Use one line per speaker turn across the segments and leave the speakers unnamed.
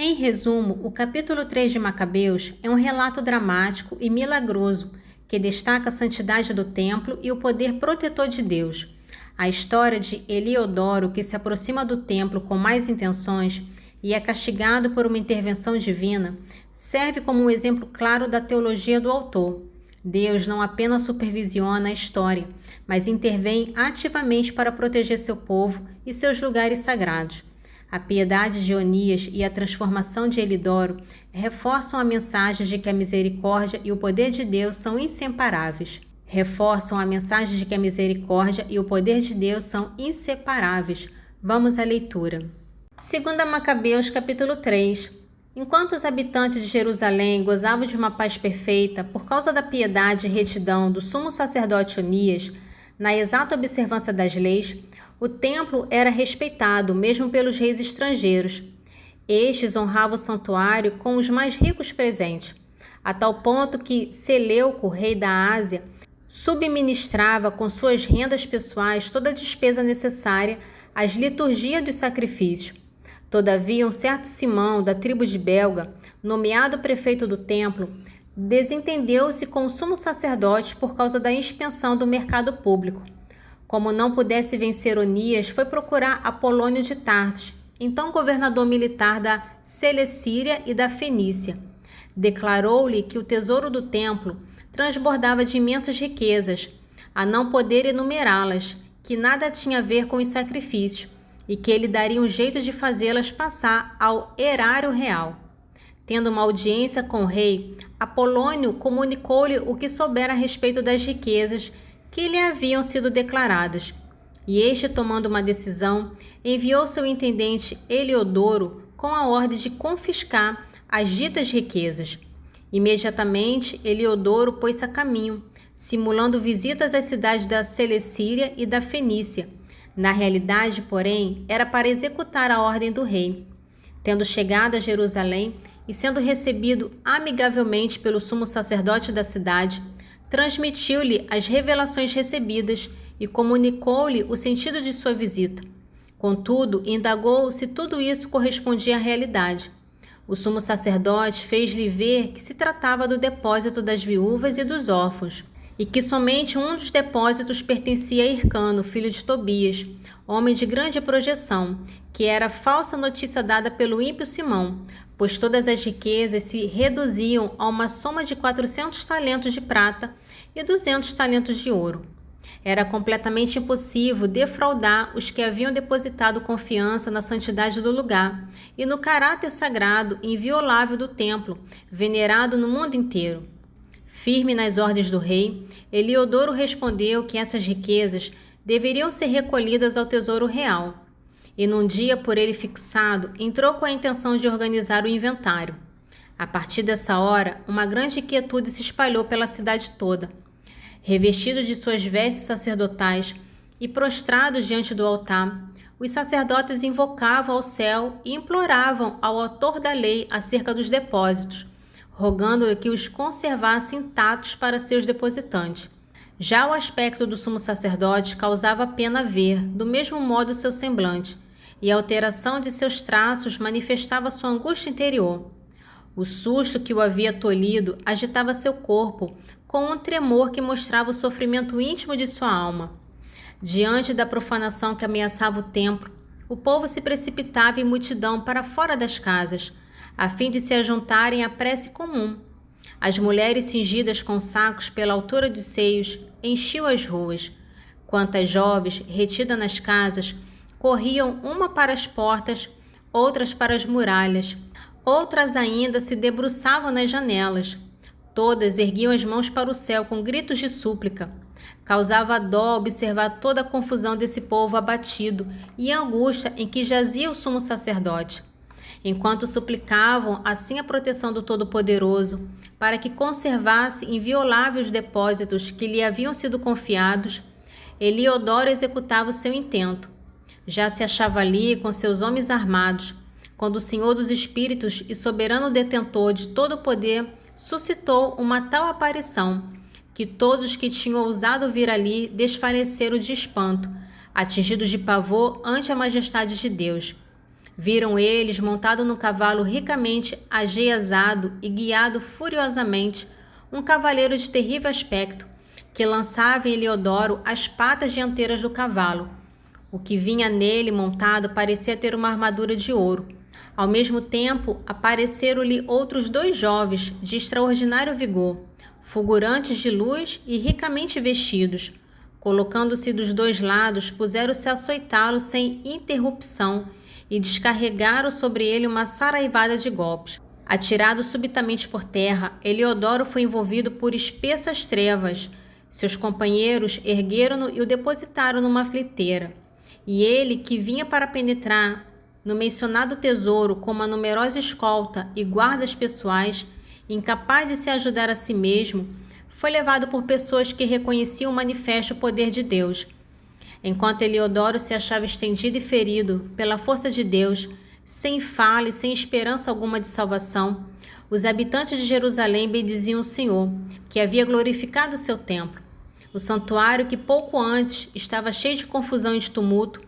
Em resumo, o capítulo 3 de Macabeus é um relato dramático e milagroso que destaca a santidade do templo e o poder protetor de Deus. A história de Eliodoro, que se aproxima do templo com más intenções e é castigado por uma intervenção divina, serve como um exemplo claro da teologia do autor. Deus não apenas supervisiona a história, mas intervém ativamente para proteger seu povo e seus lugares sagrados. A piedade de Onias e a transformação de Elidoro reforçam a mensagem de que a misericórdia e o poder de Deus são inseparáveis. Vamos à leitura. Segunda Macabeus, capítulo 3. Enquanto os habitantes de Jerusalém gozavam de uma paz perfeita por causa da piedade e retidão do sumo sacerdote Onias, na exata observância das leis, o templo era respeitado mesmo pelos reis estrangeiros. Estes honravam o santuário com os mais ricos presentes, a tal ponto que Seleuco, rei da Ásia, subministrava com suas rendas pessoais toda a despesa necessária às liturgias dos sacrifícios. Todavia, um certo Simão, da tribo de Belga, nomeado prefeito do templo, desentendeu-se com o sumo sacerdote por causa da expensão do mercado público. Como não pudesse vencer Onias, foi procurar Apolônio de Tarsis, então governador militar da Celecíria e da Fenícia. Declarou-lhe que o tesouro do templo transbordava de imensas riquezas, a não poder enumerá-las, que nada tinha a ver com os sacrifícios, e que ele daria um jeito de fazê-las passar ao erário real. Tendo uma audiência com o rei, Apolônio comunicou-lhe o que soubera a respeito das riquezas que lhe haviam sido declaradas. E este, tomando uma decisão, enviou seu intendente Eliodoro com a ordem de confiscar as ditas riquezas. Imediatamente, Eliodoro pôs-se a caminho, simulando visitas às cidades da Celecíria e da Fenícia. Na realidade, porém, era para executar a ordem do rei. Tendo chegado a Jerusalém e sendo recebido amigavelmente pelo sumo sacerdote da cidade, transmitiu-lhe as revelações recebidas e comunicou-lhe o sentido de sua visita. Contudo, indagou se tudo isso correspondia à realidade. O sumo sacerdote fez-lhe ver que se tratava do depósito das viúvas e dos órfãos, e que somente um dos depósitos pertencia a Hircano, filho de Tobias, homem de grande projeção, que era falsa notícia dada pelo ímpio Simão, pois todas as riquezas se reduziam a uma soma de 400 talentos de prata e 200 talentos de ouro. Era completamente impossível defraudar os que haviam depositado confiança na santidade do lugar e no caráter sagrado e inviolável do templo, venerado no mundo inteiro. Firme nas ordens do rei, Eliodoro respondeu que essas riquezas deveriam ser recolhidas ao tesouro real. E num dia por ele fixado, entrou com a intenção de organizar o inventário. A partir dessa hora, uma grande inquietude se espalhou pela cidade toda. Revestidos de suas vestes sacerdotais e prostrados diante do altar, os sacerdotes invocavam ao céu e imploravam ao autor da lei acerca dos depósitos, rogando-lhe que os conservasse intactos para seus depositantes. Já o aspecto do sumo sacerdote causava pena ver, do mesmo modo seu semblante, e a alteração de seus traços manifestava sua angústia interior. O susto que o havia tolhido agitava seu corpo, com um tremor que mostrava o sofrimento íntimo de sua alma. Diante da profanação que ameaçava o templo, o povo se precipitava em multidão para fora das casas, a fim de se ajuntarem à prece comum. As mulheres cingidas com sacos pela altura dos seios enchiam as ruas. Quantas jovens, retidas nas casas, corriam uma para as portas, outras para as muralhas. Outras ainda se debruçavam nas janelas. Todas erguiam as mãos para o céu com gritos de súplica. Causava dó observar toda a confusão desse povo abatido e a angústia em que jazia o sumo sacerdote. Enquanto suplicavam assim a proteção do Todo-Poderoso, para que conservasse invioláveis os depósitos que lhe haviam sido confiados, Eliodoro executava o seu intento. Já se achava ali com seus homens armados, quando o Senhor dos Espíritos e soberano detentor de todo o poder suscitou uma tal aparição, que todos que tinham ousado vir ali desfaleceram de espanto, atingidos de pavor ante a majestade de Deus. Viram eles montado no cavalo ricamente ajeazado e guiado furiosamente, um cavaleiro de terrível aspecto, que lançava em Eliodoro as patas dianteiras do cavalo. O que vinha nele montado parecia ter uma armadura de ouro. Ao mesmo tempo, apareceram-lhe outros 2 jovens de extraordinário vigor, fulgurantes de luz e ricamente vestidos. Colocando-se dos 2 lados, puseram-se a açoitá-lo sem interrupção e descarregaram sobre ele uma saraivada de golpes. Atirado subitamente por terra, Eliodoro foi envolvido por espessas trevas. Seus companheiros ergueram-no e o depositaram numa fliteira. E ele, que vinha para penetrar no mencionado tesouro com uma numerosa escolta e guardas pessoais, incapaz de se ajudar a si mesmo, foi levado por pessoas que reconheciam o manifesto poder de Deus. Enquanto Eliodoro se achava estendido e ferido pela força de Deus, sem fala e sem esperança alguma de salvação, os habitantes de Jerusalém bendiziam o Senhor, que havia glorificado seu templo. O santuário, que pouco antes estava cheio de confusão e de tumulto,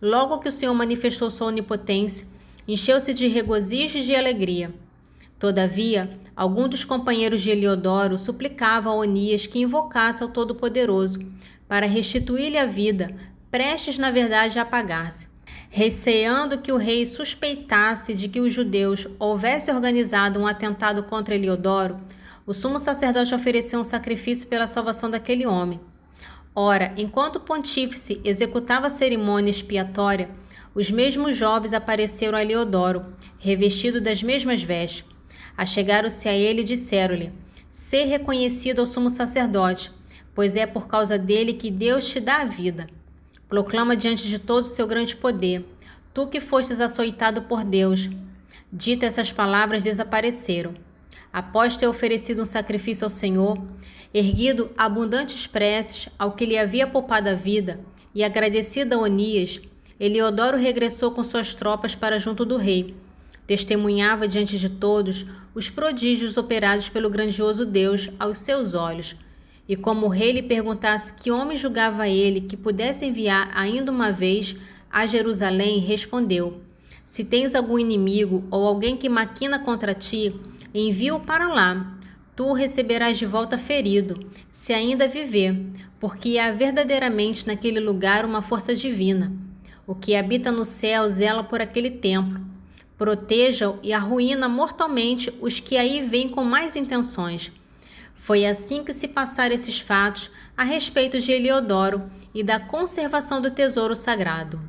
logo que o Senhor manifestou sua onipotência, encheu-se de regozijo e de alegria. Todavia, algum dos companheiros de Eliodoro suplicava a Onias que invocasse ao Todo-Poderoso para restituir-lhe a vida, prestes na verdade a apagar-se. Receando que o rei suspeitasse de que os judeus houvessem organizado um atentado contra Eliodoro, o sumo sacerdote ofereceu um sacrifício pela salvação daquele homem. Ora, enquanto o pontífice executava a cerimônia expiatória, os mesmos jovens apareceram a Eliodoro, revestido das mesmas vestes. Achegaram-se a ele e disseram-lhe: "Sê reconhecido ao sumo sacerdote, pois é por causa dele que Deus te dá a vida. Proclama diante de todos o seu grande poder, tu que fostes açoitado por Deus." Dito essas palavras, desapareceram. Após ter oferecido um sacrifício ao Senhor, erguido abundantes preces ao que lhe havia poupado a vida e agradecido a Onias, Eliodoro regressou com suas tropas para junto do rei. Testemunhava diante de todos os prodígios operados pelo grandioso Deus aos seus olhos. E como o rei lhe perguntasse que homem julgava ele que pudesse enviar ainda uma vez a Jerusalém, respondeu: "Se tens algum inimigo ou alguém que maquina contra ti, envia-o para lá. Tu o receberás de volta ferido, se ainda viver, porque há verdadeiramente naquele lugar uma força divina. O que habita no céu zela por aquele templo. Proteja-o e arruína mortalmente os que aí vêm com mais intenções." Foi assim que se passaram esses fatos a respeito de Eliodoro e da conservação do tesouro sagrado.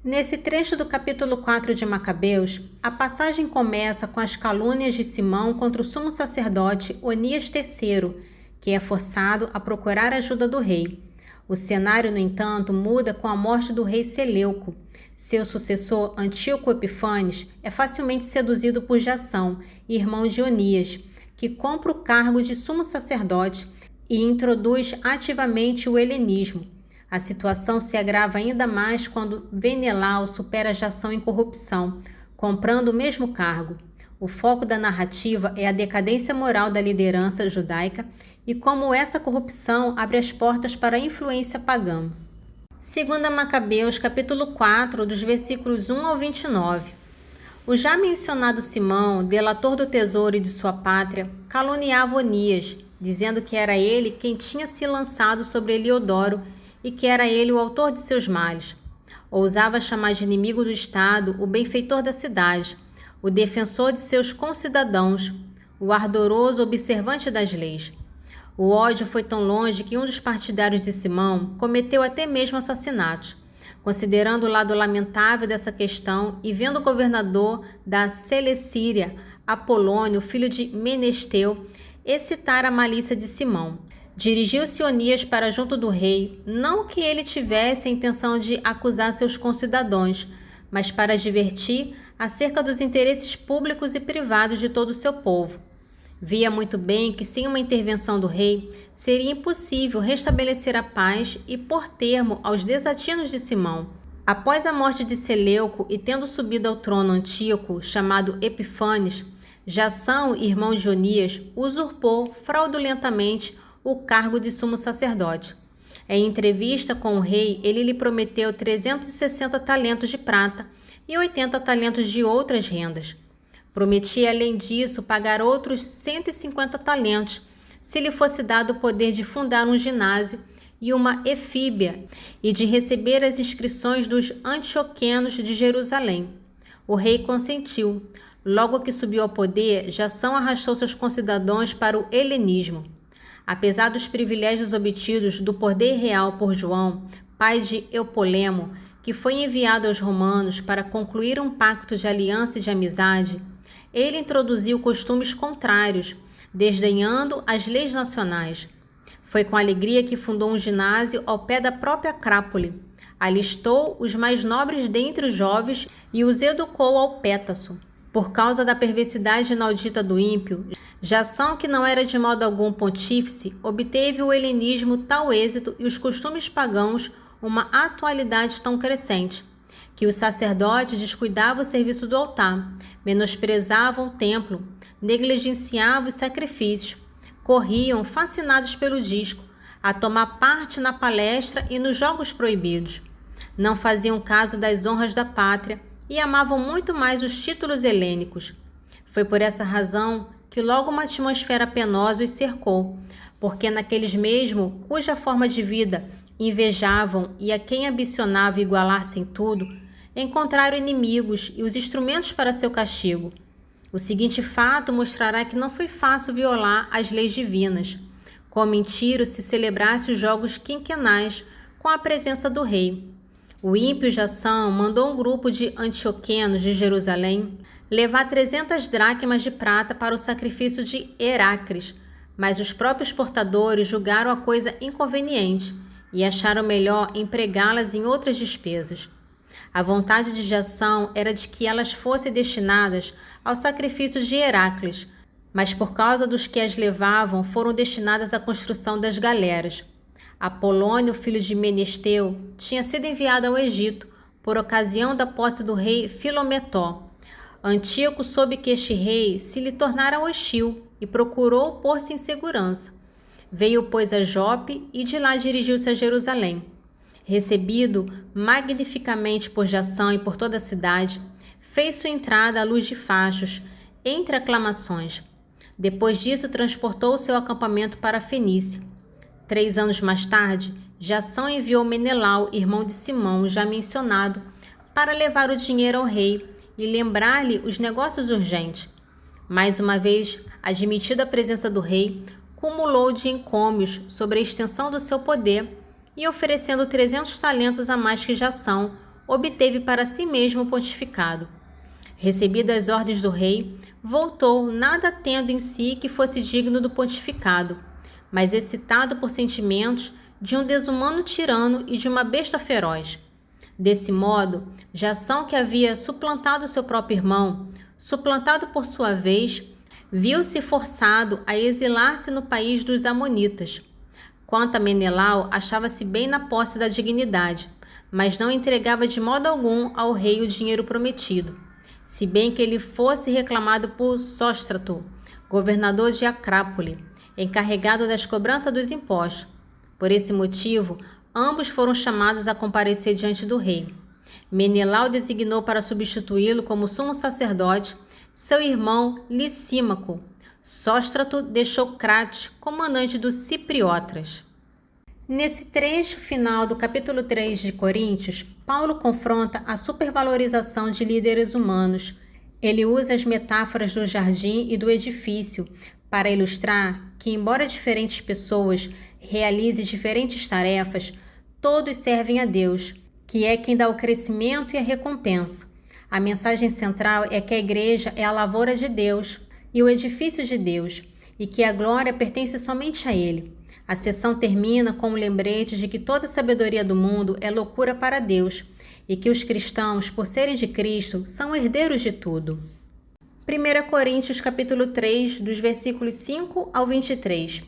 Nesse trecho do capítulo 4 de Macabeus, a passagem começa com as calúnias de Simão contra o sumo sacerdote Onias III, que é forçado a procurar a ajuda do rei. O cenário, no entanto, muda com a morte do rei Seleuco. Seu sucessor, Antíoco Epifanes, é facilmente seduzido por Jação, irmão de Onias, que compra o cargo de sumo sacerdote e introduz ativamente o helenismo. A situação se agrava ainda mais quando Menelau supera Jação em corrupção, comprando o mesmo cargo. O foco da narrativa é a decadência moral da liderança judaica e como essa corrupção abre as portas para a influência pagã. 2 Macabeus, capítulo 4, dos versículos 1 ao 29. O já mencionado Simão, delator do tesouro e de sua pátria, caluniava Onias, dizendo que era ele quem tinha se lançado sobre Eliodoro e que era ele o autor de seus males. Ousava chamar de inimigo do Estado o benfeitor da cidade, o defensor de seus concidadãos, o ardoroso observante das leis. O ódio foi tão longe que um dos partidários de Simão cometeu até mesmo assassinatos. Considerando o lado lamentável dessa questão e vendo o governador da Celecíria, Apolônio, filho de Menesteu, excitar a malícia de Simão, dirigiu-se Onias para junto do rei, não que ele tivesse a intenção de acusar seus concidadãos, mas para advertir acerca dos interesses públicos e privados de todo o seu povo. Via muito bem que sem uma intervenção do rei, seria impossível restabelecer a paz e pôr termo aos desatinos de Simão. Após a morte de Seleuco e tendo subido ao trono Antíoco, chamado Epifanes, Jação, irmão de Onias, usurpou fraudulentamente o cargo de sumo sacerdote. Em entrevista com o rei, ele lhe prometeu 360 talentos de prata e 80 talentos de outras rendas. Prometia, além disso, pagar outros 150 talentos, se lhe fosse dado o poder de fundar um ginásio e uma efíbia e de receber as inscrições dos antioquenos de Jerusalém. O rei consentiu. Logo que subiu ao poder, Jação arrastou seus concidadãos para o helenismo. Apesar dos privilégios obtidos do poder real por João, pai de Eupolemo, que foi enviado aos romanos para concluir um pacto de aliança e de amizade, ele introduziu costumes contrários, desdenhando as leis nacionais. Foi com alegria que fundou um ginásio ao pé da própria Acrópole. Alistou os mais nobres dentre os jovens e os educou ao pétaso. Por causa da perversidade inaudita do ímpio, Jação, que não era de modo algum pontífice, obteve o helenismo tal êxito e os costumes pagãos uma atualidade tão crescente, que os sacerdotes descuidavam o serviço do altar, menosprezavam o templo, negligenciavam os sacrifícios, corriam, fascinados pelo disco, a tomar parte na palestra e nos jogos proibidos. Não faziam caso das honras da pátria e amavam muito mais os títulos helênicos. Foi por essa razão que logo uma atmosfera penosa os cercou, porque naqueles mesmo, cuja forma de vida invejavam e a quem ambicionava igualar-se em tudo, encontraram inimigos e os instrumentos para seu castigo. O seguinte fato mostrará que não foi fácil violar as leis divinas. Com mentira se celebrasse os jogos quinquenais com a presença do rei. O ímpio Jação mandou um grupo de antioquenos de Jerusalém levar 300 dracmas de prata para o sacrifício de Heracles, mas os próprios portadores julgaram a coisa inconveniente e acharam melhor empregá-las em outras despesas. A vontade de Jação era de que elas fossem destinadas ao sacrifício de Heracles, mas por causa dos que as levavam foram destinadas à construção das galeras. Apolônio, filho de Menesteu, tinha sido enviado ao Egito por ocasião da posse do rei Filometó. Antíoco soube que este rei se lhe tornara hostil e procurou pôr-se em segurança. Veio, pois, a Jope e de lá dirigiu-se a Jerusalém. Recebido magnificamente por Jação e por toda a cidade, fez sua entrada à luz de fachos, entre aclamações. Depois disso, transportou seu acampamento para a Fenícia. 3 anos mais tarde, Jação enviou Menelau, irmão de Simão, já mencionado, para levar o dinheiro ao rei e lembrar-lhe os negócios urgentes. Mais uma vez, admitida a presença do rei, cumulou de encômios sobre a extensão do seu poder e, oferecendo 300 talentos a mais que Jação, obteve para si mesmo o pontificado. Recebidas as ordens do rei, voltou, nada tendo em si que fosse digno do pontificado, mas excitado por sentimentos de um desumano tirano e de uma besta feroz. Desse modo, Jação, que havia suplantado seu próprio irmão, suplantado por sua vez, viu-se forçado a exilar-se no país dos Amonitas. Quanto a Menelau, achava-se bem na posse da dignidade, mas não entregava de modo algum ao rei o dinheiro prometido, se bem que ele fosse reclamado por Sóstrato, governador de Acrópole, encarregado das cobranças dos impostos. Por esse motivo, ambos foram chamados a comparecer diante do rei. Menelau designou para substituí-lo como sumo sacerdote seu irmão Licímaco. Sóstrato deixou Crate, comandante dos cipriótras. Nesse trecho final do capítulo 3 de Coríntios, Paulo confronta a supervalorização de líderes humanos. Ele usa as metáforas do jardim e do edifício para ilustrar que, embora diferentes pessoas realizem diferentes tarefas, todos servem a Deus, que é quem dá o crescimento e a recompensa. A mensagem central é que a igreja é a lavoura de Deus e o edifício de Deus, e que a glória pertence somente a Ele. A sessão termina com um lembrete de que toda a sabedoria do mundo é loucura para Deus, e que os cristãos, por serem de Cristo, são herdeiros de tudo. 1 Coríntios capítulo 3, dos versículos 5 ao 23.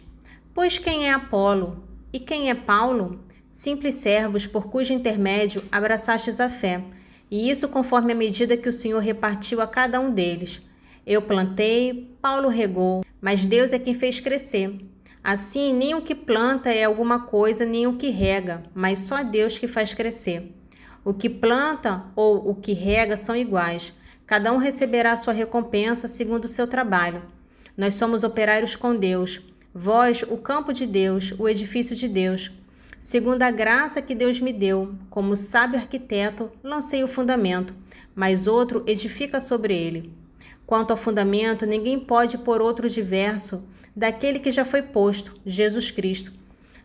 Pois quem é Apolo? E quem é Paulo? Simples servos, por cujo intermédio abraçastes a fé, e isso conforme a medida que o Senhor repartiu a cada um deles. Eu plantei, Paulo regou, mas Deus é quem fez crescer. Assim, nem o que planta é alguma coisa, nem o que rega, mas só Deus que faz crescer. O que planta ou o que rega são iguais. Cada um receberá a sua recompensa segundo o seu trabalho. Nós somos operários com Deus. Vós, o campo de Deus, o edifício de Deus. Segundo a graça que Deus me deu, como sábio arquiteto, lancei o fundamento, mas outro edifica sobre ele. Quanto ao fundamento, ninguém pode pôr outro diverso daquele que já foi posto, Jesus Cristo.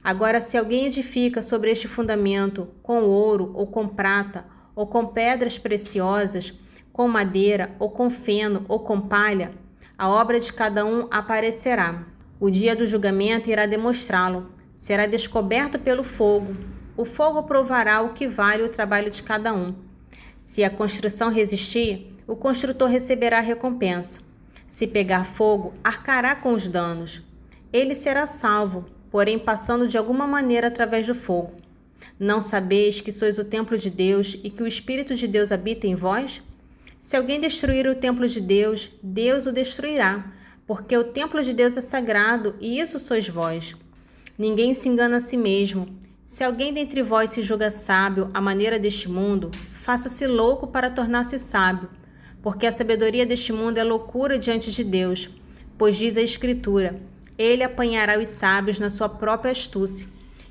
Agora, se alguém edifica sobre este fundamento com ouro ou com prata, ou com pedras preciosas, com madeira, ou com feno, ou com palha, a obra de cada um aparecerá. O dia do julgamento irá demonstrá-lo. Será descoberto pelo fogo. O fogo provará o que vale o trabalho de cada um. Se a construção resistir, o construtor receberá a recompensa. Se pegar fogo, arcará com os danos. Ele será salvo, porém passando de alguma maneira através do fogo. Não sabeis que sois o templo de Deus e que o Espírito de Deus habita em vós? Se alguém destruir o templo de Deus, Deus o destruirá, porque o templo de Deus é sagrado e isso sois vós. Ninguém se engana a si mesmo. Se alguém dentre vós se julga sábio à maneira deste mundo, faça-se louco para tornar-se sábio, porque a sabedoria deste mundo é loucura diante de Deus. Pois diz a Escritura, ele apanhará os sábios na sua própria astúcia.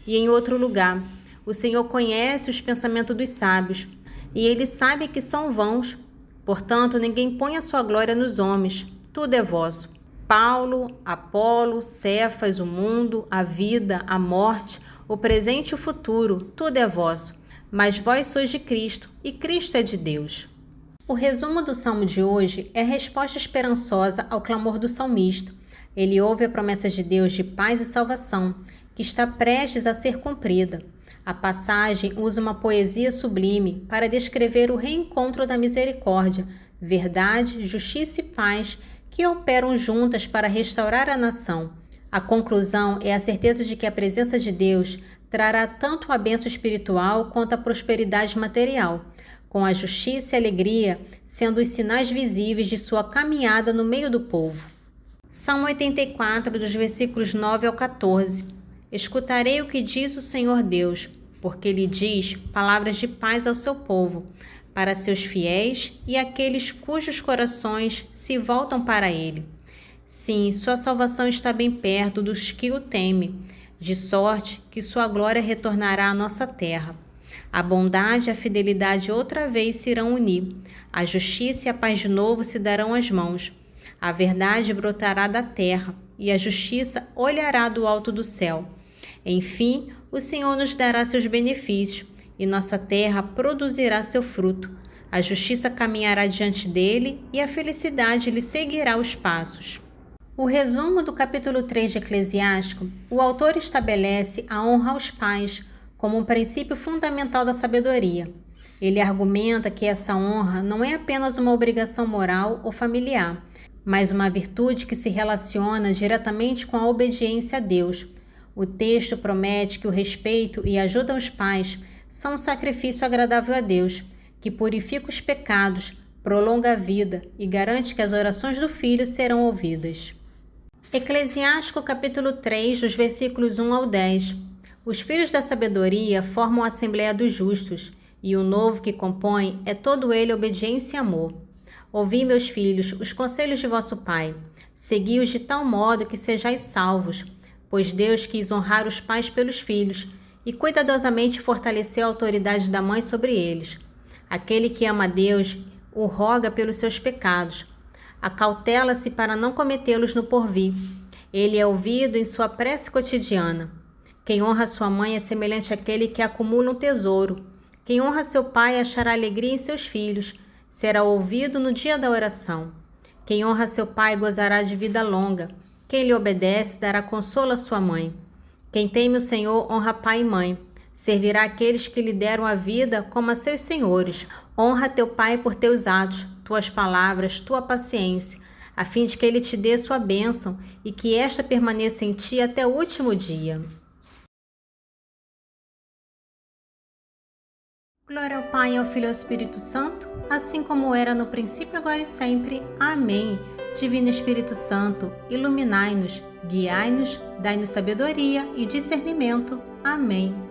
E em outro lugar, o Senhor conhece os pensamentos dos sábios, e ele sabe que são vãos. Portanto, ninguém põe a sua glória nos homens, tudo é vosso. Paulo, Apolo, Cefas, o mundo, a vida, a morte, o presente e o futuro, tudo é vosso. Mas vós sois de Cristo, e Cristo é de Deus. O resumo do salmo de hoje é a resposta esperançosa ao clamor do salmista. Ele ouve a promessa de Deus de paz e salvação, que está prestes a ser cumprida. A passagem usa uma poesia sublime para descrever o reencontro da misericórdia, verdade, justiça e paz que operam juntas para restaurar a nação. A conclusão é a certeza de que a presença de Deus trará tanto a bênção espiritual quanto a prosperidade material, com a justiça e a alegria sendo os sinais visíveis de sua caminhada no meio do povo. Salmo 84, dos versículos 9 ao 14. Escutarei o que diz o Senhor Deus, porque Ele diz palavras de paz ao seu povo, para seus fiéis e aqueles cujos corações se voltam para Ele. Sim, sua salvação está bem perto dos que o temem, de sorte que sua glória retornará à nossa terra. A bondade e a fidelidade outra vez se irão unir, a justiça e a paz de novo se darão as mãos. A verdade brotará da terra e a justiça olhará do alto do céu. Enfim, o Senhor nos dará seus benefícios e nossa terra produzirá seu fruto. A justiça caminhará diante dele e a felicidade lhe seguirá os passos. O resumo do capítulo 3 de Eclesiástico, o autor estabelece a honra aos pais como um princípio fundamental da sabedoria. Ele argumenta que essa honra não é apenas uma obrigação moral ou familiar, mas uma virtude que se relaciona diretamente com a obediência a Deus. O texto promete que o respeito e a ajuda aos pais são um sacrifício agradável a Deus, que purifica os pecados, prolonga a vida e garante que as orações do filho serão ouvidas. Eclesiástico capítulo 3, dos versículos 1 ao 10. Os filhos da sabedoria formam a assembleia dos justos, e o novo que compõe é todo ele obediência e amor. Ouvi, meus filhos, os conselhos de vosso pai. Segui-os de tal modo que sejais salvos, pois Deus quis honrar os pais pelos filhos, e cuidadosamente fortaleceu a autoridade da mãe sobre eles. Aquele que ama a Deus o roga pelos seus pecados. Acautela-se para não cometê-los no porvir. Ele é ouvido em sua prece cotidiana. Quem honra sua mãe é semelhante àquele que acumula um tesouro. Quem honra seu pai achará alegria em seus filhos. Será ouvido no dia da oração. Quem honra seu pai gozará de vida longa. Quem lhe obedece dará consolo à sua mãe. Quem teme o Senhor honra pai e mãe. Servirá aqueles que lhe deram a vida como a seus senhores. Honra teu pai por teus atos, tuas palavras, tua paciência, a fim de que ele te dê sua bênção e que esta permaneça em ti até o último dia. Glória ao Pai, ao Filho e ao Espírito Santo, assim como era no princípio, agora e sempre. Amém. Divino Espírito Santo, iluminai-nos, guiai-nos, dai-nos sabedoria e discernimento. Amém.